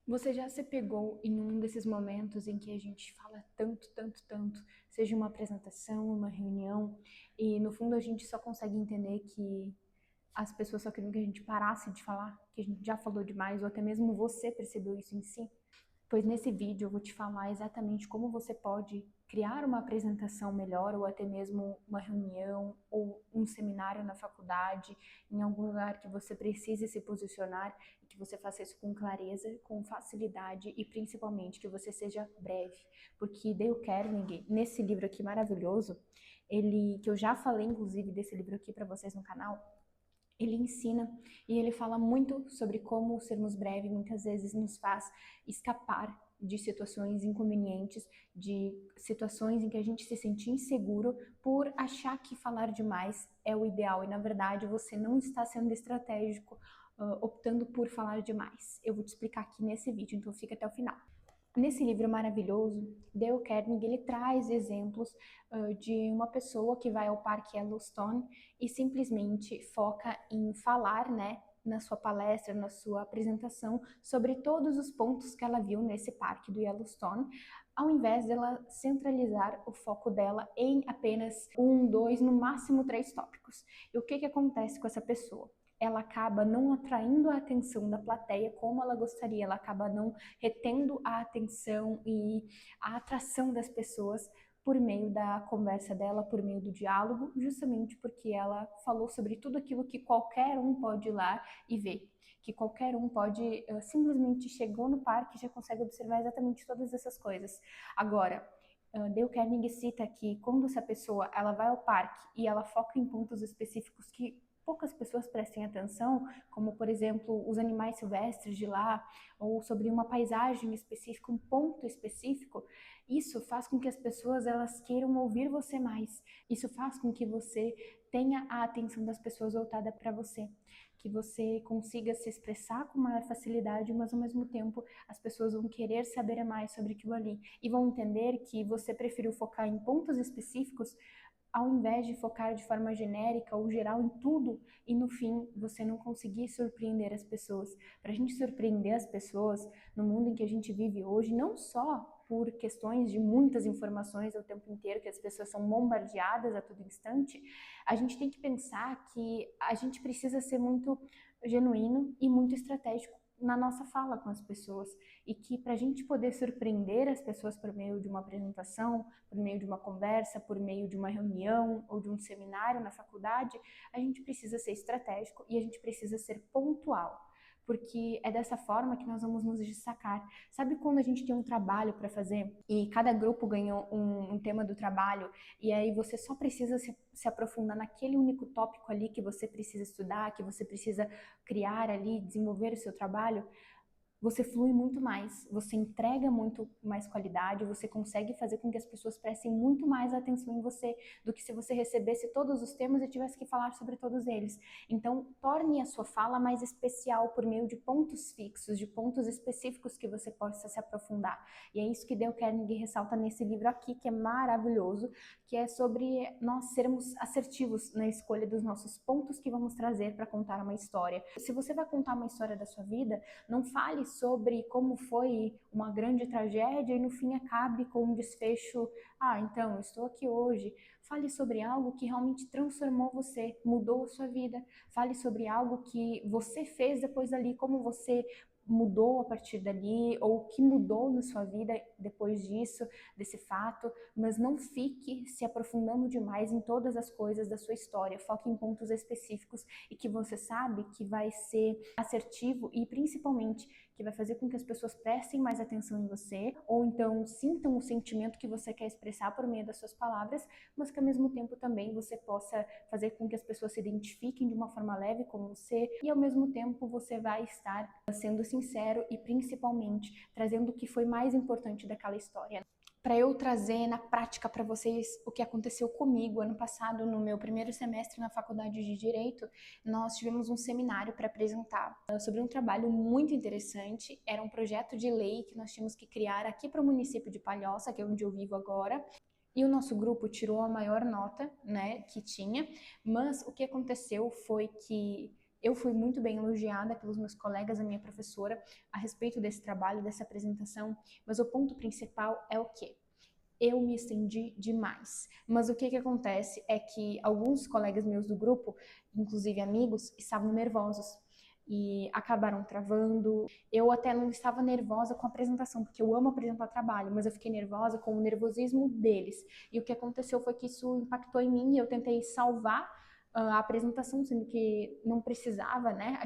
Você já se pegou em um desses momentos em que a gente fala tanto, tanto, tanto, seja uma apresentação, uma reunião, e no fundo a gente só consegue entender que as pessoas só queriam que a gente parasse de falar, que a gente já falou demais, ou até mesmo você percebeu isso em si? Pois nesse vídeo eu vou te falar exatamente como você pode criar uma apresentação melhor, ou até mesmo uma reunião, ou um seminário na faculdade, em algum lugar que você precise se posicionar, e que você faça isso com clareza, com facilidade e principalmente que você seja breve. Porque Dale Carnegie, nesse livro aqui maravilhoso, que eu já falei inclusive desse livro aqui para vocês no canal, ele ensina e ele fala muito sobre como sermos breves muitas vezes nos faz escapar de situações inconvenientes, de situações em que a gente se sente inseguro por achar que falar demais é o ideal e na verdade você não está sendo estratégico, optando por falar demais. Eu vou te explicar aqui nesse vídeo, então fica até o final. Nesse livro maravilhoso, Dale Carnegie ele traz exemplos de uma pessoa que vai ao Parque Yellowstone e simplesmente foca em falar, né, na sua palestra, na sua apresentação, sobre todos os pontos que ela viu nesse parque do Yellowstone, ao invés dela centralizar o foco dela em apenas um, dois, no máximo três tópicos. E o que acontece com essa pessoa? Ela acaba não atraindo a atenção da plateia como ela gostaria, ela acaba não retendo a atenção e a atração das pessoas por meio da conversa dela, por meio do diálogo, justamente porque ela falou sobre tudo aquilo que qualquer um pode ir lá e ver, que qualquer um pode simplesmente chegou no parque e já consegue observar exatamente todas essas coisas. Agora, Dale Carnegie cita que quando essa pessoa ela vai ao parque e ela foca em pontos específicos que poucas pessoas prestem atenção, como por exemplo os animais silvestres de lá, ou sobre uma paisagem específica, um ponto específico, isso faz com que as pessoas elas queiram ouvir você mais. Isso faz com que você tenha a atenção das pessoas voltada para você, que você consiga se expressar com maior facilidade, mas ao mesmo tempo as pessoas vão querer saber mais sobre aquilo ali e vão entender que você preferiu focar em pontos específicos ao invés de focar de forma genérica ou geral em tudo e no fim você não conseguir surpreender as pessoas. Para a gente surpreender as pessoas no mundo em que a gente vive hoje, não só por questões de muitas informações ao tempo inteiro, que as pessoas são bombardeadas a todo instante, a gente tem que pensar que a gente precisa ser muito genuíno e muito estratégico na nossa fala com as pessoas e que para a gente poder surpreender as pessoas por meio de uma apresentação, por meio de uma conversa, por meio de uma reunião ou de um seminário na faculdade, a gente precisa ser estratégico e a gente precisa ser pontual, porque é dessa forma que nós vamos nos destacar. Sabe quando a gente tem um trabalho para fazer e cada grupo ganha um tema do trabalho e aí você só precisa se aprofundar naquele único tópico ali que você precisa estudar, que você precisa criar ali, desenvolver o seu trabalho? Você flui muito mais, você entrega muito mais qualidade, você consegue fazer com que as pessoas prestem muito mais atenção em você do que se você recebesse todos os temas e tivesse que falar sobre todos eles. Então, torne a sua fala mais especial por meio de pontos fixos, de pontos específicos que você possa se aprofundar. E é isso que Dale Carnegie ressalta nesse livro aqui, que é maravilhoso, que é sobre nós sermos assertivos na escolha dos nossos pontos que vamos trazer para contar uma história. Se você vai contar uma história da sua vida, não fale sobre como foi uma grande tragédia e no fim acabe com um desfecho, então, estou aqui hoje. Fale sobre algo que realmente transformou você, mudou a sua vida. Fale sobre algo que você fez depois dali, como você mudou a partir dali, ou o que mudou na sua vida depois disso, desse fato, mas não fique se aprofundando demais em todas as coisas da sua história. Foque em pontos específicos e que você sabe que vai ser assertivo e principalmente que vai fazer com que as pessoas prestem mais atenção em você, ou então sintam o sentimento que você quer expressar por meio das suas palavras, mas que ao mesmo tempo também você possa fazer com que as pessoas se identifiquem de uma forma leve com você, e ao mesmo tempo você vai estar sendo sincero e principalmente trazendo o que foi mais importante daquela história. Para eu trazer na prática para vocês o que aconteceu comigo ano passado, no meu primeiro semestre na faculdade de Direito, nós tivemos um seminário para apresentar sobre um trabalho muito interessante. Era um projeto de lei que nós tínhamos que criar aqui para o município de Palhoça, que é onde eu vivo agora. E o nosso grupo tirou a maior nota, né, que tinha, mas o que aconteceu foi que Eu fui muito bem elogiada pelos meus colegas, a minha professora, a respeito desse trabalho, dessa apresentação, mas o ponto principal é o quê? Eu me estendi demais. Mas o que que acontece é que alguns colegas meus do grupo, inclusive amigos, estavam nervosos e acabaram travando. Eu até não estava nervosa com a apresentação, porque eu amo apresentar trabalho, mas eu fiquei nervosa com o nervosismo deles. E o que aconteceu foi que isso impactou em mim e eu tentei salvar a apresentação, sendo que não precisava, né?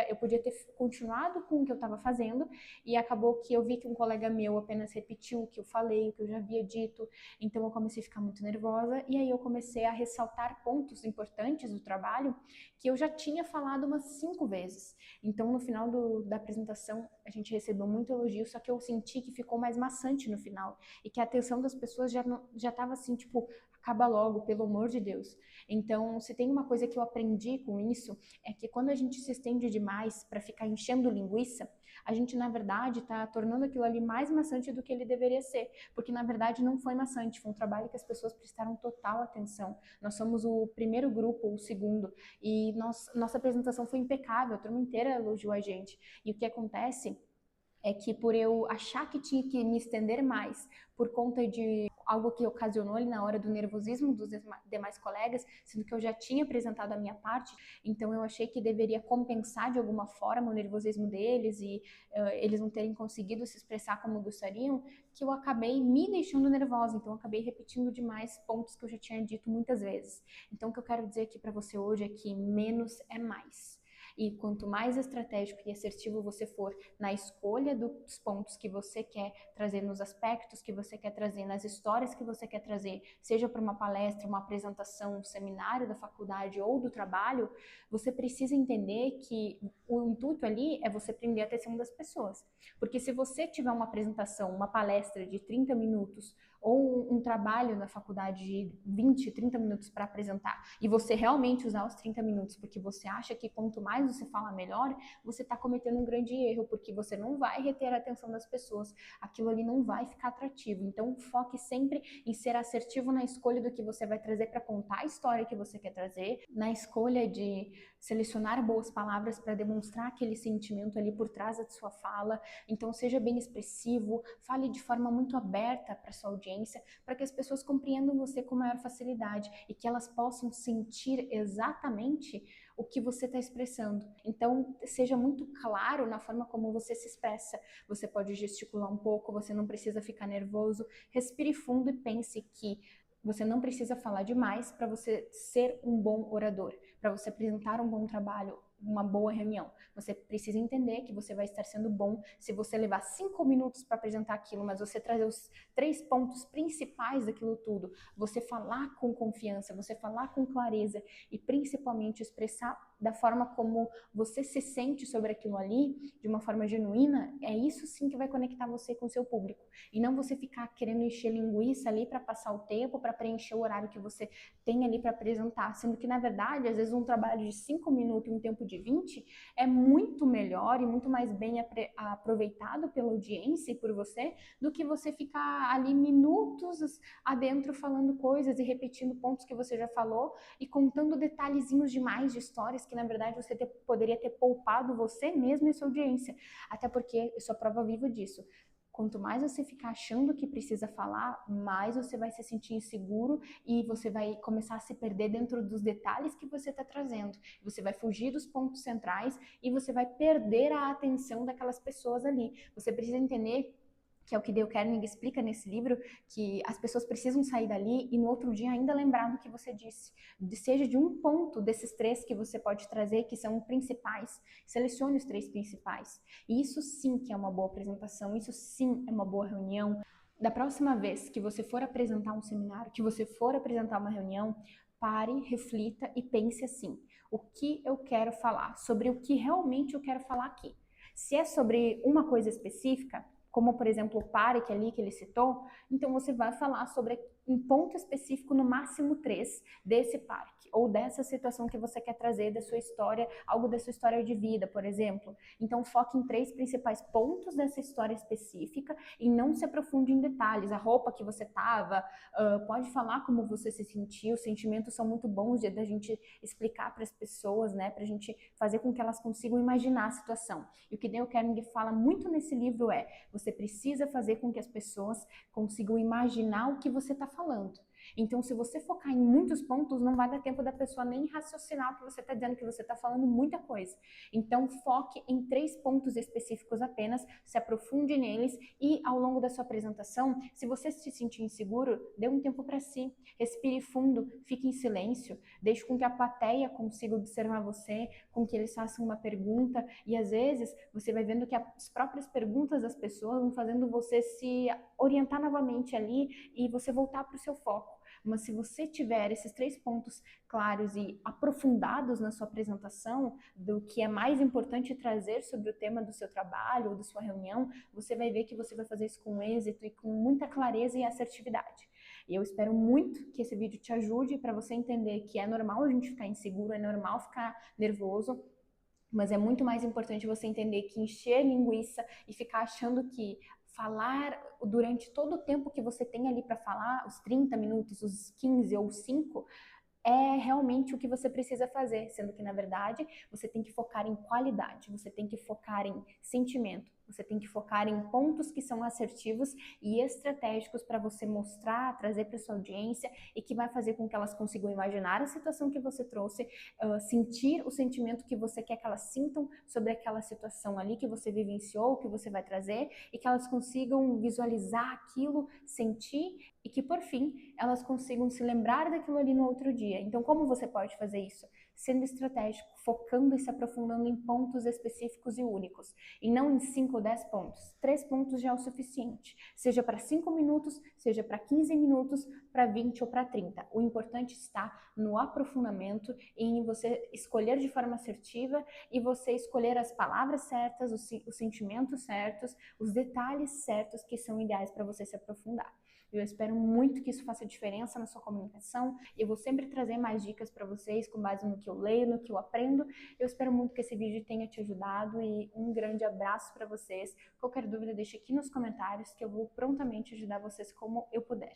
Eu podia ter continuado com o que eu estava fazendo e acabou que eu vi que um colega meu apenas repetiu o que eu falei, o que eu já havia dito, então eu comecei a ficar muito nervosa e aí eu comecei a ressaltar pontos importantes do trabalho que eu já tinha falado umas 5 vezes. Então no final da apresentação a gente recebeu muito elogio, só que eu senti que ficou mais maçante no final e que a atenção das pessoas já estava assim, tipo, acaba logo, pelo amor de Deus. Então, se tem uma coisa que eu aprendi com isso, é que quando a gente se estende demais para ficar enchendo linguiça, a gente, na verdade, está tornando aquilo ali mais maçante do que ele deveria ser. Porque, na verdade, não foi maçante, foi um trabalho que as pessoas prestaram total atenção. Nós somos o primeiro grupo, ou o segundo, e nossa apresentação foi impecável, a turma inteira elogiou a gente. E o que acontece é que por eu achar que tinha que me estender mais por conta de algo que ocasionou ali na hora do nervosismo dos demais colegas, sendo que eu já tinha apresentado a minha parte, então eu achei que deveria compensar de alguma forma o nervosismo deles e eles não terem conseguido se expressar como gostariam, que eu acabei me deixando nervosa, então eu acabei repetindo demais pontos que eu já tinha dito muitas vezes. Então o que eu quero dizer aqui para você hoje é que menos é mais. E quanto mais estratégico e assertivo você for na escolha dos pontos que você quer trazer, nos aspectos que você quer trazer, nas histórias que você quer trazer, seja para uma palestra, uma apresentação, um seminário da faculdade ou do trabalho, você precisa entender que o intuito ali é você prender a atenção das pessoas. Porque se você tiver uma apresentação, uma palestra de 30 minutos ou um trabalho na faculdade de 20, 30 minutos para apresentar, e você realmente usar os 30 minutos porque você acha que quanto mais você fala melhor, você está cometendo um grande erro, porque você não vai reter a atenção das pessoas, aquilo ali não vai ficar atrativo. Então foque sempre em ser assertivo na escolha do que você vai trazer para contar a história que você quer trazer, na escolha de selecionar boas palavras para demonstrar aquele sentimento ali por trás da sua fala. Então seja bem expressivo, fale de forma muito aberta para sua audiência, para que as pessoas compreendam você com maior facilidade e que elas possam sentir exatamente o que você está expressando. Então, seja muito claro na forma como você se expressa. Você pode gesticular um pouco, você não precisa ficar nervoso. Respire fundo e pense que você não precisa falar demais para você ser um bom orador, para você apresentar um bom trabalho, uma boa reunião. Você precisa entender que você vai estar sendo bom se você levar 5 minutos para apresentar aquilo, mas você trazer os 3 pontos principais daquilo tudo, você falar com confiança, você falar com clareza e principalmente expressar da forma como você se sente sobre aquilo ali, de uma forma genuína, é isso sim que vai conectar você com o seu público. E não você ficar querendo encher linguiça ali para passar o tempo, para preencher o horário que você tem ali para apresentar, sendo que na verdade, às vezes um trabalho de 5 minutos em um tempo de 20 é muito melhor e muito mais bem aproveitado pela audiência e por você do que você ficar ali minutos adentro falando coisas e repetindo pontos que você já falou e contando detalhezinhos demais de histórias que na verdade você poderia ter poupado você mesmo e sua audiência. Até porque eu sou prova viva disso. Quanto mais você ficar achando que precisa falar, mais você vai se sentir inseguro e você vai começar a se perder dentro dos detalhes que você está trazendo. Você vai fugir dos pontos centrais e você vai perder a atenção daquelas pessoas ali. Você precisa entender que é o que Dale Carnegie explica nesse livro, que as pessoas precisam sair dali e no outro dia ainda lembrar do que você disse, seja de um ponto desses 3 que você pode trazer, que são principais, selecione os 3 principais. E isso sim que é uma boa apresentação, isso sim é uma boa reunião. Da próxima vez que você for apresentar um seminário, que você for apresentar uma reunião, pare, reflita e pense assim, o que eu quero falar, sobre o que realmente eu quero falar aqui. Se é sobre uma coisa específica, como por exemplo o pare que ali que ele citou, então você vai falar sobre um ponto específico, no máximo 3, desse parque, ou dessa situação que você quer trazer da sua história, algo da sua história de vida, por exemplo. Então foque em 3 principais pontos dessa história específica e não se aprofunde em detalhes. A roupa que você tava, pode falar como você se sentiu, os sentimentos são muito bons da gente explicar para as pessoas, né, pra gente fazer com que elas consigam imaginar a situação. E o que Dale Carnegie fala muito nesse livro é: você precisa fazer com que as pessoas consigam imaginar o que você está falando. Então, se você focar em muitos pontos, não vai dar tempo da pessoa nem raciocinar o que você está dizendo, que você está falando muita coisa. Então, foque em 3 pontos específicos apenas, se aprofunde neles e, ao longo da sua apresentação, se você se sentir inseguro, dê um tempo para si, respire fundo, fique em silêncio, deixe com que a plateia consiga observar você, com que eles façam uma pergunta, e às vezes você vai vendo que as próprias perguntas das pessoas vão fazendo você se orientar novamente ali e você voltar para o seu foco. Mas se você tiver esses 3 pontos claros e aprofundados na sua apresentação, do que é mais importante trazer sobre o tema do seu trabalho ou da sua reunião, você vai ver que você vai fazer isso com êxito e com muita clareza e assertividade. E eu espero muito que esse vídeo te ajude para você entender que é normal a gente ficar inseguro, é normal ficar nervoso, mas é muito mais importante você entender que encher linguiça e ficar achando que falar durante todo o tempo que você tem ali para falar, os 30 minutos, os 15 ou 5, é realmente o que você precisa fazer, sendo que, na verdade, você tem que focar em qualidade, você tem que focar em sentimento, você tem que focar em pontos que são assertivos e estratégicos para você mostrar, trazer para sua audiência e que vai fazer com que elas consigam imaginar a situação que você trouxe, sentir o sentimento que você quer que elas sintam sobre aquela situação ali que você vivenciou, que você vai trazer, e que elas consigam visualizar aquilo, sentir, e que, por fim, elas consigam se lembrar daquilo ali no outro dia. Então, como você pode fazer isso? Sendo estratégico, focando e se aprofundando em pontos específicos e únicos, e não em 5 ou 10 pontos. 3 pontos já é o suficiente, seja para 5 minutos, seja para 15 minutos, para 20 ou para 30. O importante está no aprofundamento e em você escolher de forma assertiva e você escolher as palavras certas, os sentimentos certos, os detalhes certos que são ideais para você se aprofundar. Eu espero muito que isso faça diferença na sua comunicação. Eu vou sempre trazer mais dicas para vocês com base no que eu leio, no que eu aprendo. Eu espero muito que esse vídeo tenha te ajudado e um grande abraço para vocês. Qualquer dúvida, deixe aqui nos comentários que eu vou prontamente ajudar vocês como eu puder.